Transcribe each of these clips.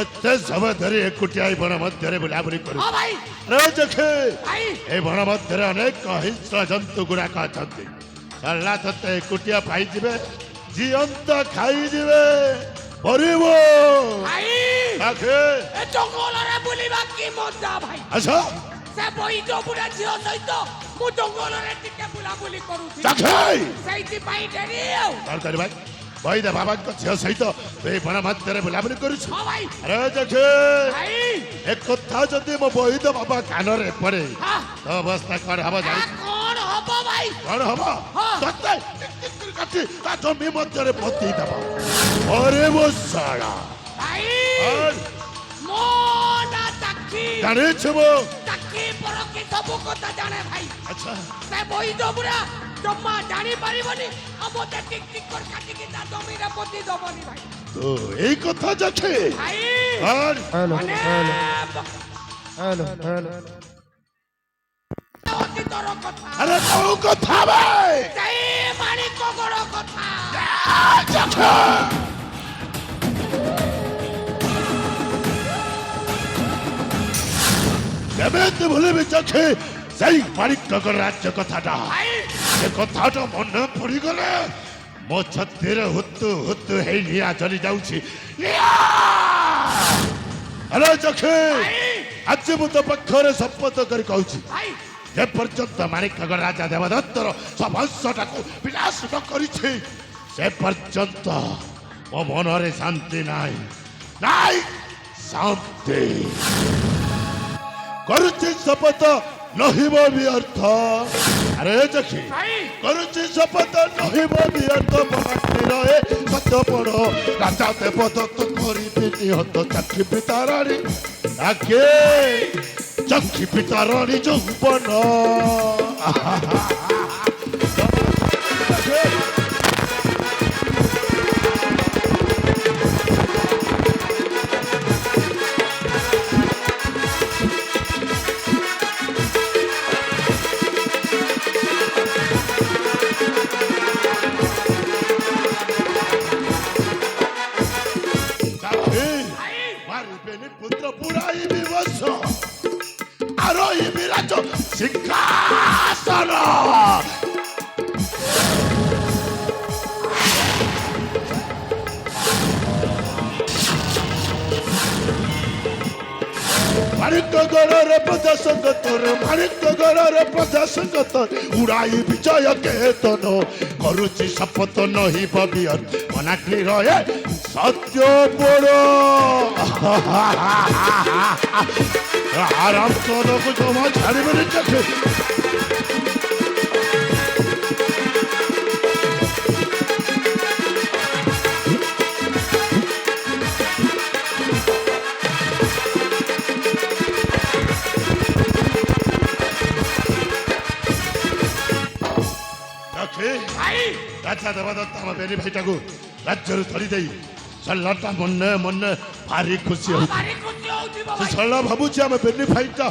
ଏତେ ସମୟ ଧରି ଏକୁଟିଆ ଏଇ ବଣ ମଧ୍ୟରେ ବୁଲାବୁଲି କରୁ ଏଇ ବଣ ମଧ୍ୟରେ ଅନେକ ହିଂସ୍ର ଜନ୍ତୁ ଗୁଡାକ ଅଛନ୍ତି। ସରିଲା ତତେ ଏକୁଟିଆ ପାଇଯିବେ, ଜିଅନ୍ତ ଖାଇଯିବେ। ପରିବ ଜଙ୍ଗଲରେ ବୁଲିବା କି ମଜା ଭାଇ। ଆସ ସେ ବୈଦ ବୁଢା ଝିଅ ସହିତ ମୁଁ ଜଙ୍ଗଲରେ ଟିକେ ବୁଲାବୁଲି କରୁଛି, ସେଇଥିପାଇଁ ଡେରି ଆଉ। ଭାଇ ବୈଦ ବାବାଙ୍କ ଝିଅ ସହିତ ଏଇ ବଣ ମଧ୍ୟରେ ବୁଲାବୁଲି କରୁଛୁ। ଆରେ ଦେଖେ ଏ କଥା ଯଦି ମୋ ବୈଦ ବାବା କାନରେ ପଡେ ତ ଅବସ୍ଥା କଣ ହବ ଜାଣି? କଣ ହବ ଭାଇ? କଣ ହବ? ତତେ କାଟି ତା ଜମି ମଧ୍ୟରେ ପୋତି ଦେବ। ଅରେ ମୋ ଶାଳା ଭାଇ ମୋ ନା ତାକି ଜାଣିଛୁ ମୁଁ ତାକି ପରକି ସବୁ କଥା ଜାଣେ ଭାଇ। ଆଚ୍ଛା ସେ ବୈଦ ବୁଢା ଜମା ଜାଣି ପାରିବନି ଆଉ ମତେ ଟିକ ଟିକ କରି କାଟିକି ତା ଜମିରେ ପୋତି ଦବନି ଭାଇ। তো এই কথা যাচ্ছে ଭାଇ আর হ্যালো ମାନେ হ্যালো হ্যালো হ্যালো ଅତୀତର କଥା, আরে কোন কথা ভাই ସେଇ ମାଣିକ ଗଡ଼ କଥା। যাচ্ছে কেমতে ভুলিবি যাচ্ছে সেই মানিকনগর রাজ্য কথাটা। ଭାଇ সে কথাটা মনে পড়িগলে ମୋ ଛାତିରେ ହୁତୁ ହୁତୁ ହେଇ ନିଆଁ ଜଳି ଯାଉଛି। ଆରେ ଚକ୍ଷୁ ଆଜି ମୁଁ ତୋ ପାଖରେ ଶପଥ କରି କହୁଛି, ଭାଇ ଯେ ପର୍ଯ୍ୟନ୍ତ ମାଣିକଗଡ଼ ରାଜା ଦେବଦତ୍ତର ବଂଶଟାକୁ ବିନାଶ ନ କରିଛି ସେ ପର୍ଯ୍ୟନ୍ତ ମୋ ମନରେ ଶାନ୍ତି ନାହିଁ, ନାଇଁ ଶାନ୍ତି। କରୁଛି ଶପଥ ନହିବ ବି ଅର୍ଥ। আরে দেখি করুছি শপথ নহিব বিয়ত বনাটিরে কত বড় রাজা দেবদত্ত করিবি নিহত চাক্ষি পিতারাণী আগে চাক্ষি পিতারাণী যৌবন। পুত্র পুরাই বিবশ আরোহী বিরাজ সিংহাসন। মানিকগড়ের প্রজা সংগতর মানিকগড়ের প্রজা সংগতর উড়াই বিজয় কেতন করুচি শপথ নহিব বিয়র মনাগ্নি রয়ে সত্য বড়। আরাম করবো জমা ছাড়িবেনি চোখে। রাজা দেবদত্ত আমার বেনি ভাইটাকে রাজ্যରୁ ধରି ଦେଇ ସଲ୍ଲାଟା ମନେ ମନେ ଭାରି ଖୁସି ହଉଛି। ଭାରି ଖୁସି ହଉଥିବ ସେ ଭାଇ। ସଲ୍ଲା ଭାବୁଛି ଆମ ବେନି ଭାଇଟା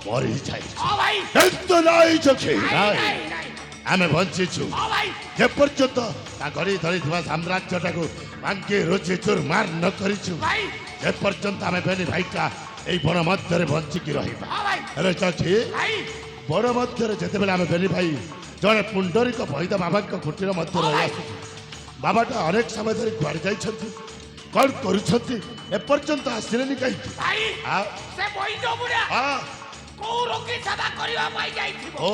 ମରିଯାଇଛି, ହଁ ଭାଇ କିନ୍ତୁ ନାଇଁ ଚୋଖି ନାଇଁ, ନାଇଁ, ନାଇଁ। ଆମେ ବଞ୍ଚିଛୁ। ହଁ ଭାଇ ଯେ ପର୍ଯ୍ୟନ୍ତ ତା ଗଢ଼ି ଧରିଥିବା ସାମ୍ରାଜ୍ୟଟାକୁ ଭାଙ୍ଗି ରୁଚି ଚୁରମାର ନ କରିଛୁ ଭାଇ ଯେ ପର୍ଯ୍ୟନ୍ତ ଆମେ ବେନି ଭାଇଟା ଏଇ ବଣ ମଧ୍ୟରେ ବଞ୍ଚିକି ରହିବା। ହଁ ଭାଇ ହେଲେ ଚୋଖି ଭାଇ ବଣ ମଧ୍ୟରେ ଯେତେବେଳେ ଆମେ ବେନି ଭାଇ ଜଣେ ପୁଣ୍ଡରିକ ବୈଦ ବାବାଙ୍କ କୁଟୀର ମଧ୍ୟରେ ରହି ଆସୁଛୁ, ବାବାଟା ଅନେକ ସମୟ ଧରି କୁଆଡ଼େ ଯାଇଛନ୍ତି, କଣ କରୁଛନ୍ତି, ଏପର୍ଯ୍ୟନ୍ତ ଆସିଲେନି କାହିଁକି? ଭାଇ ଆଉ ସେ ବୈଦ ବୁଢା ହଁ କୋଉ ରୋଗୀ ସେବା କରିବା ପାଇଁ ଯାଇଥିବ, ଓ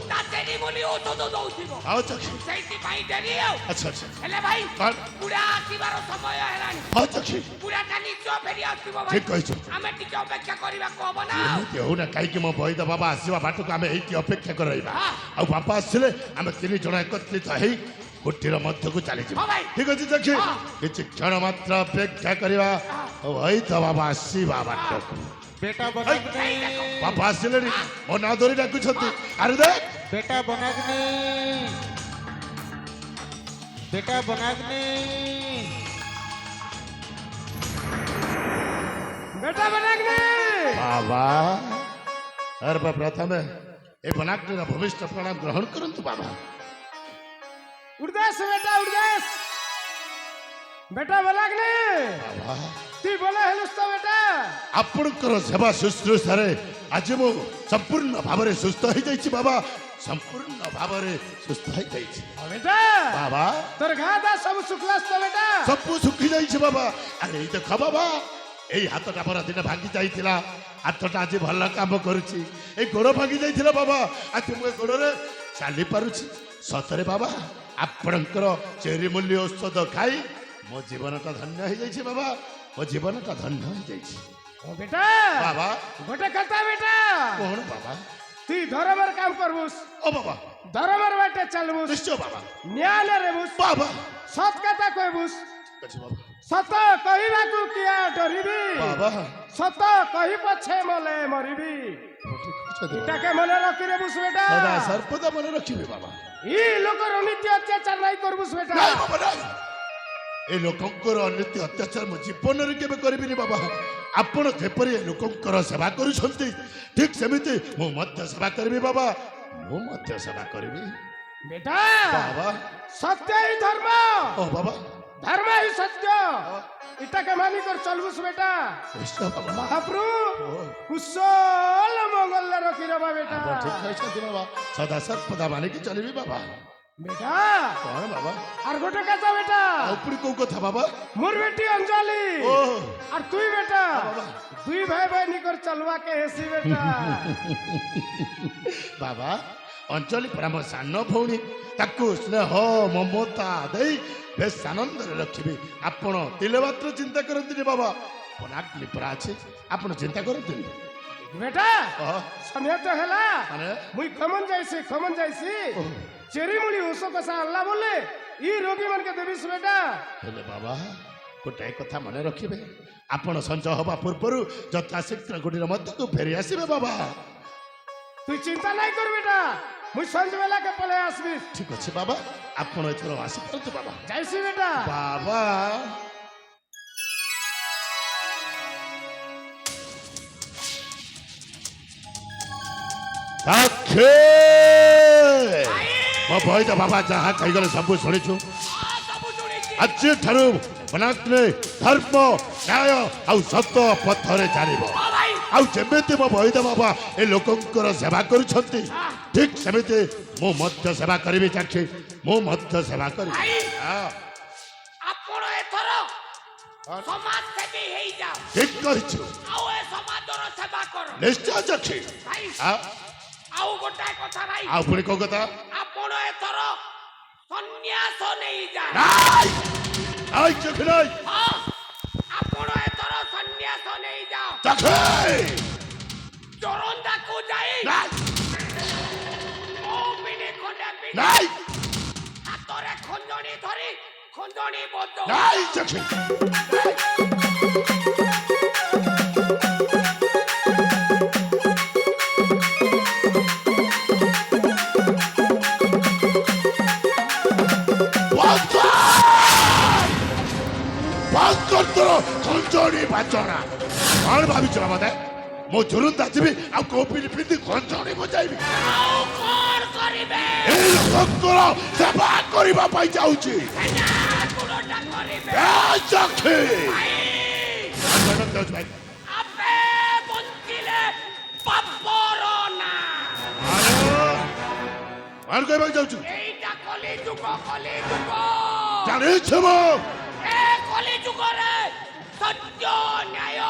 ତା ଦେରି ବୋଲି ଔଷଧ ଦଉଥିବ, ଆଉ ଚୋଖି ସେଇଥିପାଇଁ ଡେରି ଆଉ। ଆଚ୍ଛା ଆଚ୍ଛା ହେଲେ ଭାଇ କଣ ବୁଢା ଆସିବାର ସମୟ ହେଲାଣି, ହଁ ଚୋଖି ବୁଢାଟା ନିଶ୍ଚୟ ଫେରି ଆସିବ ଭାଇ। ଠିକ କହିଛୁ। ଆମେ ଟିକେ ଅପେକ୍ଷା କରିବାକୁ ହବ ନା ଆଉ। ଏମିତି ହଉନା କାହିଁକି ମୋ ବୈଦ ବାବା ଆସିବା ବାଟକୁ ଆମେ ଏଇଠି ଅପେକ୍ଷା କରି ରହିବା, ହଁ। ଆଉ ବାପା ଆସିଲେ ଆମେ ତିନି ଜଣ ଏକତ୍ରିତ ହେଇ କୁଟୀର ମଧ୍ୟକୁ ଚାଲିଯିବା। ହଁ ଭାଇ। ଠିକ ଅଛି ଚୋଖି, ହଁ। କିଛି କ୍ଷଣ ମାତ୍ର ଅପେକ୍ଷା କରିବା ବୈଦ ବାବା ଆସିବା ବାଟକୁ। बेटा बनाग्नि ବାପା ଆସିଲେଣି, ମୋ ନାଁ ଧରି ଡାକୁଛନ୍ତି। ଆରେ ଦେଖ बेटा बनाग्नि बेटा बनाग्नि बेटा बनाग्नि बाबा सर्वप्रथमे ए बनाग्निर भूमिष्ठ प्रणाम ग्रहण करन्तु बाबा। उर्देश बेटा उर्देश বেটা বলাগনি বাবা তুই বলে হেলুস তো বেটা ଆପଣଙ୍କର ସେବା ଶୁଶ୍ରୂଷାରେ ଆଜି ମୁଁ ସମ୍ପୂର୍ଣ୍ଣ ଭାବରେ ସୁସ୍ଥ ହେଇଯାଇଛି ବାବା ସମ୍ପୂର୍ଣ୍ଣ ଭାବରେ ସୁସ୍ଥ ହେଇଯାଇଛି বেটা ବାବା তোর ঘা দা সব শুক্লাস তো বেটা ସବୁ ଶୁଖି ଯାଇଛି ବାବା ଆରେ ଏଇ ଦେଖ ବାବା ଏଇ ହାତଟା ପରା ଦିନେ ଭାଙ୍ଗି ଯାଇଥିଲା ହାତଟା ଆଜି ଭଲ କାମ କରୁଛି ଏଇ ଗୋଡ଼ ଭାଙ୍ଗି ଯାଇଥିଲା ବାବା ଆଜି ମୁଁ ଏ ଗୋଡ଼ରେ ଚାଲି ପାରୁଛି ସତରେ ବାବା ଆପଣଙ୍କର ଚେରିମୂଲ୍ୟ ଔଷଧ ଖାଇ ମୋ ଜୀବନଟା ଧନ୍ୟ ହେଇଯାଇଛି ବାବା ମୋ ଜୀବନଟା ଧନ୍ୟ ହେଇଯାଇଛି ও বেটা ବାବା গোটে কথা বেটা କଣ ବାବା তুই ধর্মের কাম করবুস ও বাবা ধর্মের বাটে চালবুস ନିଶ୍ଚୟ ବାବା ন্যায় রেবুস ବାବା সৎ কথা কইবুস ঠিক আছে ବାବା সত কহিবাকু কিয়া ডরিবি বাবা সত কহি পছে মলে মরিবি ঠিক আছে এটাকে মনে রাখি রেবুস বেটা সদা সর্বদা মনে রଖିবে বাবা ই লোকর অনীতি অত্যাচার নাই করবুস বেটা ନାଇଁ ବାବା ନାଇଁ ଏ ଲୋକଙ୍କର ଅନୀତି ଅତ୍ୟାଚାର ମୋ ଜୀବନରେ କେବେ କରିବିନି ବାବା ଆପଣ ଯେପରି ଏ ଲୋକଙ୍କର ସେବା କରୁଛନ୍ତି ଠିକ ସେମିତି ମୁଁ ମଧ୍ୟ ସେବା କରିବି ବାବା ମୁଁ ମଧ୍ୟ ସେବା କରିବି বেটা ବାବା সত্য হি ধর্ম ଓ ବାବା ধর্ম হি সত্য এটাকে মানি কর চলবুস বেটা ନିଶ୍ଚୟ ବାବା মহাপ্রভু ଓ কুশল মঙ্গল রাখি রবা বেটা ଆପଣ ଠିକ କହିଛନ୍ତି ବାବା ସଦା ସର୍ବଦା ମାନିକି ଚଳିବି ବାବା বেটা କଣ ବାବା আর গোটে কথা বেটা ଆଉ ପୁଣି କୋଉ କଥା ବାବା মোর বেটি অঞ্জলি ଓ আর তুই বেটা বাবা। দুই ভাই ভাই নিকর চলবা কে হেসি বেটা ବାବା ଅଞ୍ଚଳି ପରା ମୋ ସାନ ଭଉଣୀ ତାକୁ ସ୍ନେହ ମମତା ଦେଇ ବେଶ ଆନନ୍ଦରେ ରଖିବି ଆପଣ ତିଳେ ମାତ୍ର ଚିନ୍ତା କରନ୍ତୁନି ବାବା ପରାଗ୍ନି ପରା ଅଛି ଆପଣ ଚିନ୍ତା କରନ୍ତୁନି বেটা ଓହ, সময় তো হেলা ମାନେ মুই খমন যাইছি ଓହ, চেরিমুড়ি ওষো কষা আনলা বলে ই রোগী মানকে দেবিস বেটা ହେଲେ ବାବା ଗୋଟାଏ କଥା ମନେ ରଖିବେ ଆପଣ ସଞ୍ଜ ହେବା ପୂର୍ବରୁ ଯଥାଶୀଘ୍ର ଗୁଡ଼ିର ମଧ୍ୟକୁ ଫେରି ଆସିବେ ବାବା তুই চিন্তা নাই কর বেটা মুই সন্ধ্যেবেলাকে পলে আসবি ଠିକ ଅଛି ବାବା ଆପଣ ଏଥର ଆସିପାରନ୍ତୁ ବାବା যাইছি বেটা ବାବା ସାକ୍ଷୀ ମୋ ବୈଦ ବାବା ଯାହା କହିଗଲେ ସବୁ ଶୁଣିଛୁ ସବୁ ଶୁଣିଛି ଆଜି ଠାରୁ ବନାଗ୍ନି ଧର୍ମ ନ୍ୟାୟ ଆଉ ସତ ପଥରେ ଚାଲିବ ହଁ ଭାଇ ଆଉ ଯେମିତି ମୋ ବୈଦ ବାବା ଏ ଲୋକଙ୍କର ସେବା କରୁଛନ୍ତି ଠିକ ସେମିତି ମୁଁ ମଧ୍ୟ ସେବା କରିବି ଚାକ୍ଷୀ ମୁଁ ମଧ୍ୟ ସେବା କରିବି ଭାଇ ହଁ, ଆପଣ ଏଥର ସମାଜ ସେବୀ ହେଇଯାଅ ଠିକ କହିଛୁ ଆଉ ଏ ସମାଜର ସେବା କର ନିଶ୍ଚୟ ଚାକ୍ଷୀ ଭାଇ ହଁ, ଆଉ ଗୋଟାଏ କଥା ଭାଇ ଆଉ ପୁଣି କୋଉ କଥା ଆପଣ ଏଥର ସନ୍ନ୍ୟାସ ନେଇଯାଅ ନାଇଁ ନାଇଁ ଚାକ୍ଷୀ ନାଇଁ ହଁ ଆପଣ ଏଥର ସନ୍ନ୍ୟାସ ନେଇଯାଅ ଚାକ୍ଷୀ ଚୋରନ୍ଦାକୁ ଯାଇ ନାଇଁ କୌମିନି ଖଣ୍ଡେ ପିନ୍ଧି ନାଇଁ ହାତରେ ଖଞ୍ଜଣି ଧରି ଖଞ୍ଜଣି ବଦ ନାଇଁ ଚାକ୍ଷୀ ଖଞ୍ଜଣି ବାଜଣା କଣ ଭାବିଛ ମତେ ମୁଁ ଝୁରୁନ୍ତା ଯିବି ଆଉ କୌପିନି ପିନ୍ଧି ଖଞ୍ଜଣି ବଜାଇବି ଆଉ କଣ କରିବେ ଏଇ ଲୋକଙ୍କର ସେବା କରିବା ପାଇଁ ଯାଉଛି ସେନା ଗୁଣଟା କରିବେ ଏ ଚାକ୍ଷୀ ଭାଇ ଆପେ ବଞ୍ଚିଲେ ପାପର ନା କଣ କହିବାକୁ ଯାଉଛୁ এইটা কলি যুগ ଜାଣିଛୁ ମୁଁ এ কলি যুগরে সত্য ন্যায়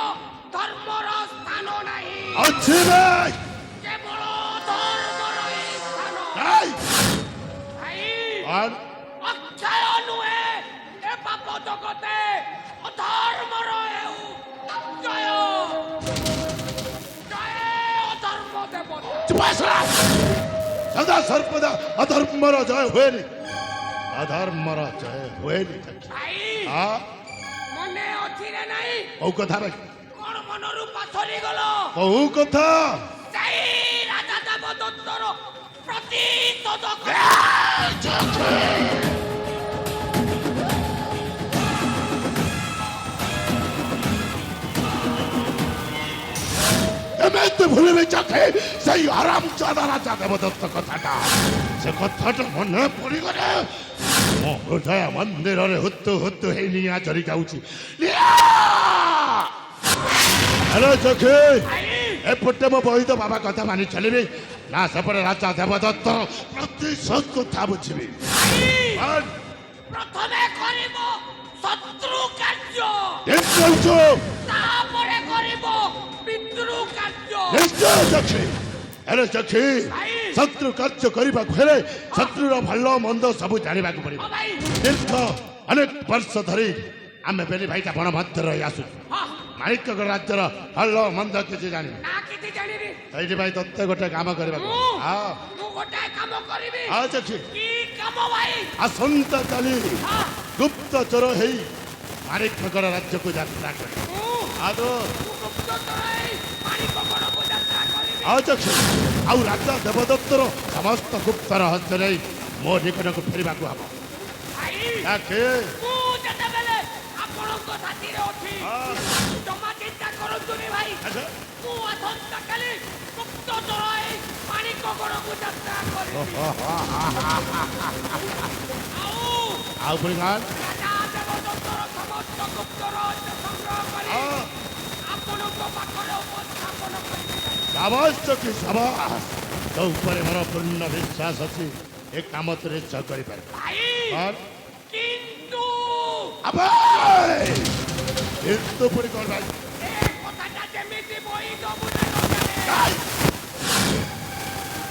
ধর্মর স্থান নাই ଅଛି ନାଇଁ কেবল ধর্মর স্থান ନାଇଁ ভাই କଣ অক্ষয় নুহে এ পাপ জগতে অধর্মর হেউ অক্ষয় জয় অধর্ম দেবতা ଚୁପାସରା ସଦା ସର୍ବଦା ଅଧର୍ମର ଜୟ ହୁଏନି ଅଧର୍ମର ଜୟ ହୁଏନି ভাই ହଁ মনে অছি রে নাই କୋଉ କଥା ଭାଇ কোন মনরূপ পাথরি গল କୋଉ କଥା সেই রাজা দেবদত্তর প্রতিশোধ ଏମିତି ଭୁଲିବି ଚାଖେ ସେଇ ଆରାମ ଚାଦା ରାଜା ଦେବଦତ୍ତ କଥାଟା ସେ କଥାଟା ମନେ ପଡ଼ିଗଲେ ମୋ ହୃଦୟ ମନ୍ଦିରରେ ହୁତୁ ହୁତୁ ହେଇ ନିଆଁ ଜରି ଯାଉଛି। ହ୍ୟାଲୋ ଚକ୍ଷୁ, ଏପଟେ ମୋ ବୈଦ ବାବା କଥା ମାନି ଚାଲିବି ନା ସେପଟେ ରାଜା ଦେବଦତ୍ତ ପ୍ରତିଶୋଧ କଥା ବୁଝିବି? ପ୍ରଥମେ କରିବ ଶତ୍ରୁ କାର୍ଯ୍ୟ, ନିଶ୍ଚୟ ତାପରେ କରିବ ପିତୃ କାର୍ଯ୍ୟ। ନିଶ୍ଚୟ ଚକ୍ଷୁ। ହେଲେ ଚକ୍ଷୁ, ଶତ୍ରୁ କାର୍ଯ୍ୟ କରିବାକୁ ହେଲେ ଶତ୍ରୁର ଭଲ ମନ୍ଦ ସବୁ ଜାଣିବାକୁ ପଡ଼ିବ। ହଁ ଭାଇ, ଦୀର୍ଘ ଅନେକ ବର୍ଷ ଧରି ଆମେ ବେଲି ଭାଇଟା ବଣ ମଧ୍ୟରେ ରହି ଆସୁଛୁ। ହଁ ମାଣିକଗଡ଼ ରାଜ୍ୟର ଭଲ ମନ୍ଦ କିଛି ଜାଣିନି। ନା କିଛି ଜାଣିନି। ସେଇଥିପାଇଁ ତତେ ଗୋଟେ କାମ କରିବାକୁ ମୁଁ ଗୋଟାଏ କାମ କରିବି। ଚକ୍ଷୁ, କି କାମ ଭାଇ? ଆସନ୍ତା କାଲି ହଁ, ଗୁପ୍ତଚର ହେଇ ମାଣିକଗଡ଼ ରାଜ୍ୟକୁ ଯାତ୍ରା କରେ। ମୁଁ ଗୁପ୍ତଚର ହେଇ ମାଣିକଗଡ଼କୁ ଯାତ୍ରା କରିବି। ଚକ୍ଷୁ, ଆଉ ରାଜା ଦେବଦତ୍ତର ସମସ୍ତ ଗୁପ୍ତ ରହସ୍ୟ ନେଇ ମୋ ନିକଟକୁ ଫେରିବାକୁ ହବ। ଭାଇ, ତାକେ ମୁଁ ଯେତେବେଳେ ଆପଣଙ୍କ ସାଥିରେ ଅଛି, ଜମା ଚିନ୍ତା କରନ୍ତୁନି ଭାଇ। ଆଚ୍ଛା। ମୁଁ ଆସନ୍ତା କାଲି ଗୁପ୍ତଚର ହେଇ ମାଣିକଗଡ଼କୁ ଯାତ୍ରା କରିବି। ଆଉ ପୁଣି କଣ? ରାଜା ଦେବଦତ୍ତର ସମସ୍ତ ଗୁପ୍ତ ରହସ୍ୟ ସଂଗ୍ରହ କରି ଆପଣଙ୍କ ପାଖରେ ଉପସ୍ଥାପନ କରିବି। ସାବାସ୍ ଚକ୍ଷୁ, ସାବାସ୍। ତୋ ଉପରେ ମୋର ପୂର୍ଣ୍ଣ ବିଶ୍ୱାସ ଅଛି। ଏ କାମ ତୁ ନିଶ୍ଚୟ କରିପାରିବୁ। ଭାଇ, କଣ? କିନ୍ତୁ କିନ୍ତୁ ପୁଣି କଣ ଭାଇ? ଏ କଥାଟା ଯେମିତି ବୈଦ ବୁଢ଼ା ନ ଜାଣେ।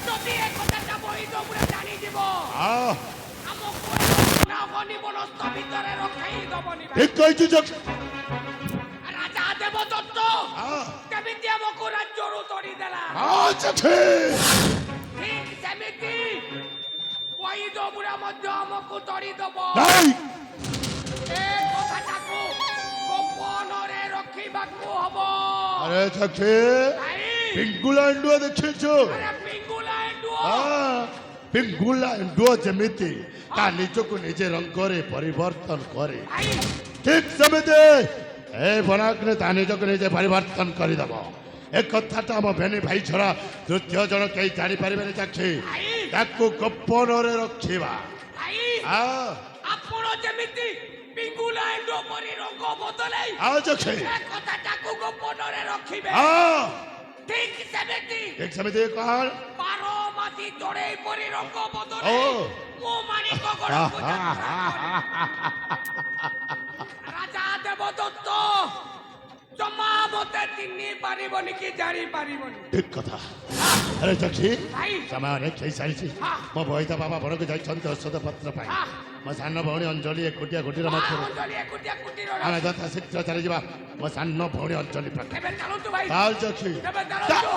ଯଦି ଏ କଥାଟା ବୈଦ ବୁଢ଼ା ଜାଣିଯିବ, ଆମକୁ ବନସ୍ତ ଭିତରେ ରଖାଇ ଦବନି ଭାଇ। ଠିକ କହିଛୁ ଚକ୍ଷୁ। ରାଜା ଦେବଦତ୍ତ କେମିତି ଆମକୁ ରାଜ୍ୟରୁ ତଡ଼ିଦେଲା, ଚକ୍ଷୁ, ଠିକ ସେମିତି ବୈଦ ବୁଢ଼ା ମଧ୍ୟ ଆମକୁ ତଡ଼ିଦବ। ନାଇଁ ଏ କଥାଟାକୁ ଗୋପନରେ ରଖିବାକୁ ହବ। ଆରେ ଚକ୍ଷୁ, ଭାଇ, ପିଙ୍ଗୁଳା ଏଣ୍ଡୁଅ ଦେଖିଛୁ? ଆରେ ପିଙ୍ଗୁଲା ଏଣ୍ଡୁଅ। ପିଙ୍ଗୁଳା ଏଣ୍ଡୁଅ ଯେମିତି ତା ନିଜକୁ ନିଜେ ରଙ୍ଗରେ ପରିବର୍ତ୍ତନ କରେ, ଭାଇ, ଠିକ ସେମିତି ଏ ବନାଗ୍ନି ତା ନିଜକୁ ନିଜେ ପରିବର୍ତ୍ତନ କରିଦେବ। ଏ କଥାଟା ଆମ ଭେନି ଭାଇ ଛଡ଼ା ତୃତୀୟ ଜଣ କେହି ଜାଣିପାରିବେନି ଚକ୍ଷୁ। ତାକୁ ଗୋପନରେ ରଖିବା। ଭାଇ, ଆପଣ ଯେମିତି ପିଙ୍ଗୁଲା ଏଣ୍ଡୁଅ ପରି ରଙ୍ଗ ବଦଳାଇ ଚକ୍ଷୁ, ଏ କଥାଟାକୁ ଗୋପନରେ ରଖିବେ, ଠିକ ସେମିତି ଠିକ ସେମିତି କଣ? ବାରମାସୀ ଚଢ଼େଇ ପରି ରଙ୍ଗ ବଦଳାଇ ମୁଁ ମାଣିକଗଡ଼କୁ ଯାତ୍ରା କରିବି। ରାଜା ଦେବଦତ୍ତ ଜମା ମତେ ଚିହ୍ନି ପାରିବନି କି ଜାଣି ପାରିବନି। ଠିକ କଥା। ଆରେ ଚକ୍ଷୁ, ଭାଇ, ସମୟ ଅନେକ ହେଇସାରିଛି। ମୋ ବୈଦ ବାବା ବଣକୁ ଯାଇଛନ୍ତି ଔଷଧ ପତ୍ର ପାଇଁ। ମୋ ସାନ ଭଉଣୀ ଅଞ୍ଜଳି ଏକୁଟିଆ କୁଟୀର ମଧ୍ୟରେ। ଅଞ୍ଜଳି ଏକୁଟିଆ କୁଟୀର ଆମେ ଯଥା ଶୀଘ୍ର ଚାଲିଯିବା ମୋ ସାନ ଭଉଣୀ ଅଞ୍ଜଳି ପାଖରେ। ଏବେ ଚାଲନ୍ତୁ ଭାଇ, ଚାଲ ଚକ୍ଷୁ, ଏବେ ଚାଲନ୍ତୁ।